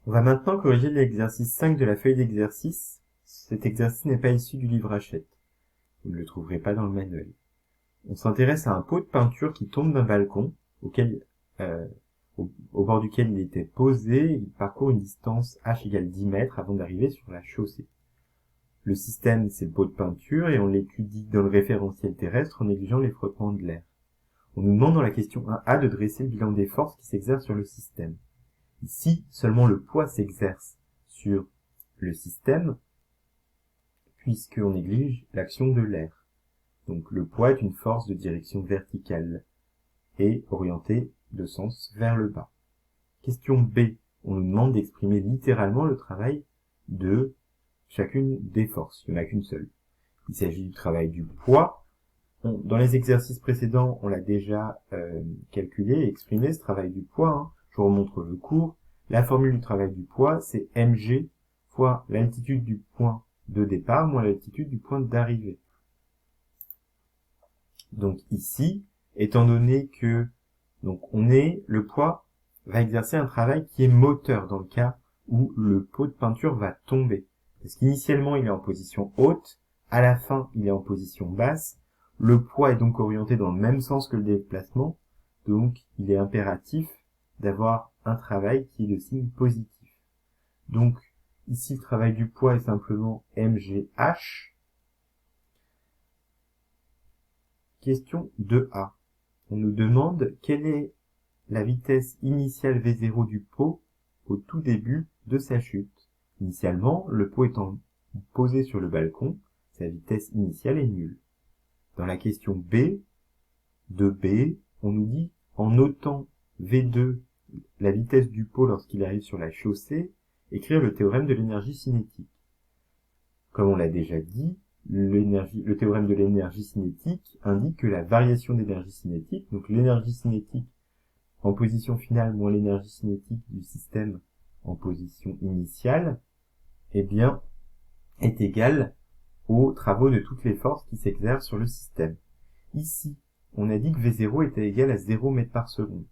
On va maintenant corriger l'exercice 5 de la feuille d'exercice. Cet exercice n'est pas issu du livre Hachette. Vous ne le trouverez pas dans le manuel. On s'intéresse à un pot de peinture qui tombe d'un balcon euh, au bord duquel il était posé. Il parcourt une distance h égale 10 mètres avant d'arriver sur la chaussée. Le système, c'est le pot de peinture et on l'étudie dans le référentiel terrestre en négligeant les frottements de l'air. On nous demande dans la question 1A de dresser le bilan des forces qui s'exercent sur le système. Ici, seulement le poids s'exerce sur le système, puisqu'on néglige l'action de l'air. Donc le poids est une force de direction verticale et orientée de sens vers le bas. Question B. On nous demande d'exprimer littéralement le travail de chacune des forces. Il n'y en a qu'une seule. Il s'agit du travail du poids. Dans les exercices précédents, on l'a déjà calculé et exprimé, ce travail du poids. Je vous remontre le cours. La formule du travail du poids, c'est mg fois l'altitude du point de départ moins l'altitude du point d'arrivée. Donc ici, étant donné que le poids va exercer un travail qui est moteur dans le cas où le pot de peinture va tomber. Parce qu'initialement, il est en position haute, à la fin, il est en position basse. Le poids est donc orienté dans le même sens que le déplacement, donc il est impératif d'avoir un travail qui est de signe positif. Donc ici, le travail du poids est simplement mgh. Question 2a. On nous demande quelle est la vitesse initiale V0 du pot au tout début de sa chute. Initialement, le pot étant posé sur le balcon, sa vitesse initiale est nulle. Dans la question B, on nous dit, en notant V2, la vitesse du pot lorsqu'il arrive sur la chaussée, écrire le théorème de l'énergie cinétique. Comme on l'a déjà dit, le théorème de l'énergie cinétique indique que la variation d'énergie cinétique, donc l'énergie cinétique en position finale moins l'énergie cinétique du système en position initiale, eh bien, est égale aux travaux de toutes les forces qui s'exercent sur le système. Ici, on a dit que V0 était égal à 0 mètres par seconde.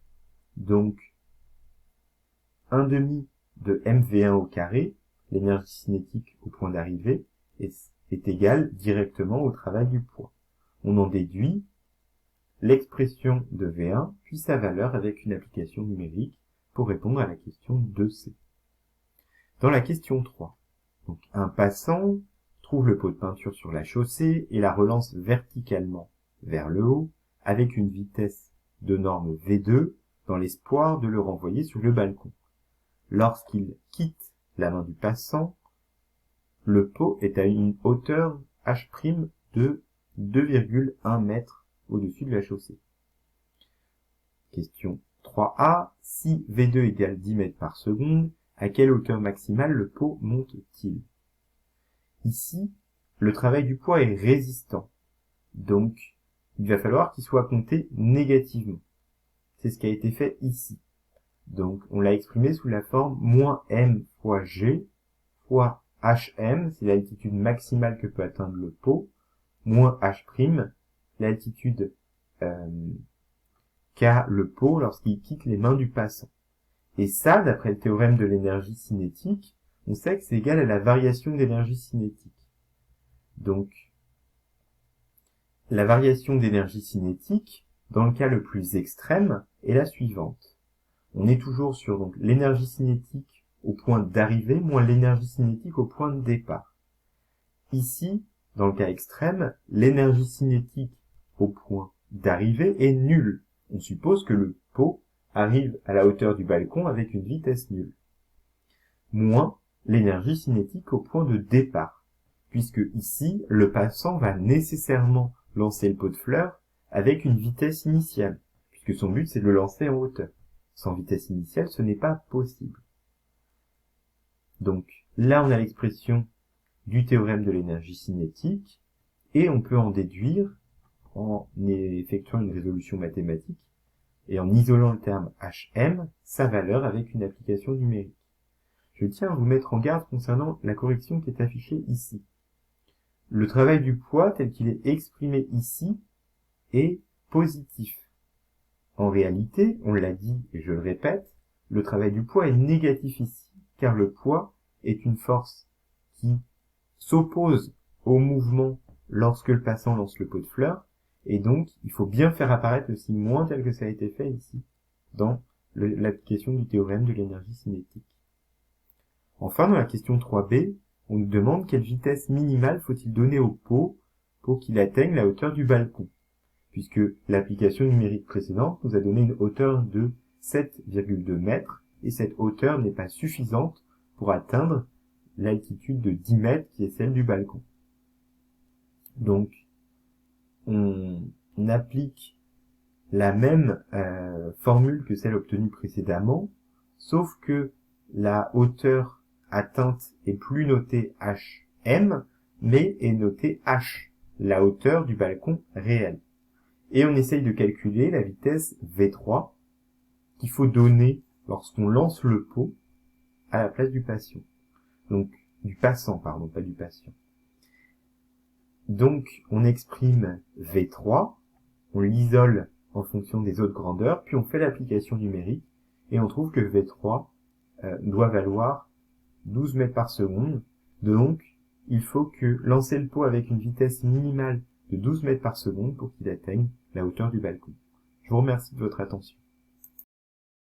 Donc, 1 demi de mv1 au carré, l'énergie cinétique au point d'arrivée, est égale directement au travail du poids. On en déduit l'expression de V1, puis sa valeur avec une application numérique pour répondre à la question 2C. Dans la question 3, donc un passant trouve le pot de peinture sur la chaussée et la relance verticalement vers le haut avec une vitesse de norme V2 dans l'espoir de le renvoyer sur le balcon. Lorsqu'il quitte la main du passant, le pot est à une hauteur h' de 2,1 mètres au-dessus de la chaussée. Question 3a. Si V2 égale 10 mètres par seconde, à quelle hauteur maximale le pot monte-t-il? Ici, le travail du poids est résistant. Donc, il va falloir qu'il soit compté négativement. C'est ce qui a été fait ici. Donc, on l'a exprimé sous la forme moins m fois g fois hm, c'est l'altitude maximale que peut atteindre le pot, moins h', l'altitude qu'a le pot lorsqu'il quitte les mains du passant. Et ça, d'après le théorème de l'énergie cinétique, on sait que c'est égal à la variation d'énergie cinétique. Donc, la variation d'énergie cinétique, dans le cas le plus extrême, est la suivante. On est toujours sur donc l'énergie cinétique au point d'arrivée moins l'énergie cinétique au point de départ. Ici, dans le cas extrême, l'énergie cinétique au point d'arrivée est nulle. On suppose que le pot arrive à la hauteur du balcon avec une vitesse nulle. Moins l'énergie cinétique au point de départ, puisque ici, le passant va nécessairement lancer le pot de fleurs avec une vitesse initiale, puisque son but c'est de le lancer en hauteur. Sans vitesse initiale, ce n'est pas possible. Donc là, on a l'expression du théorème de l'énergie cinétique, et on peut en déduire, en effectuant une résolution mathématique, et en isolant le terme hm, sa valeur avec une application numérique. Je tiens à vous mettre en garde concernant la correction qui est affichée ici. Le travail du poids, tel qu'il est exprimé ici, est positif. En réalité, on l'a dit et je le répète, le travail du poids est négatif ici, car le poids est une force qui s'oppose au mouvement lorsque le passant lance le pot de fleurs, et donc il faut bien faire apparaître le signe moins tel que ça a été fait ici, dans l'application du théorème de l'énergie cinétique. Enfin, dans la question 3b, on nous demande quelle vitesse minimale faut-il donner au pot pour qu'il atteigne la hauteur du balcon, puisque l'application numérique précédente nous a donné une hauteur de 7,2 mètres, et cette hauteur n'est pas suffisante pour atteindre l'altitude de 10 mètres qui est celle du balcon. Donc, on applique la même formule que celle obtenue précédemment, sauf que la hauteur atteinte est plus notée HM, mais est notée H, la hauteur du balcon réel. Et on essaye de calculer la vitesse V3 qu'il faut donner lorsqu'on lance le pot à la place du patient. Donc, du passant, pardon, pas du patient. Donc, on exprime V3, on l'isole en fonction des autres grandeurs, puis on fait l'application numérique, et on trouve que V3 doit valoir 12 mètres par seconde. Donc, il faut que lancer le pot avec une vitesse minimale de 12 mètres par seconde pour qu'il atteigne la hauteur du balcon. Je vous remercie de votre attention.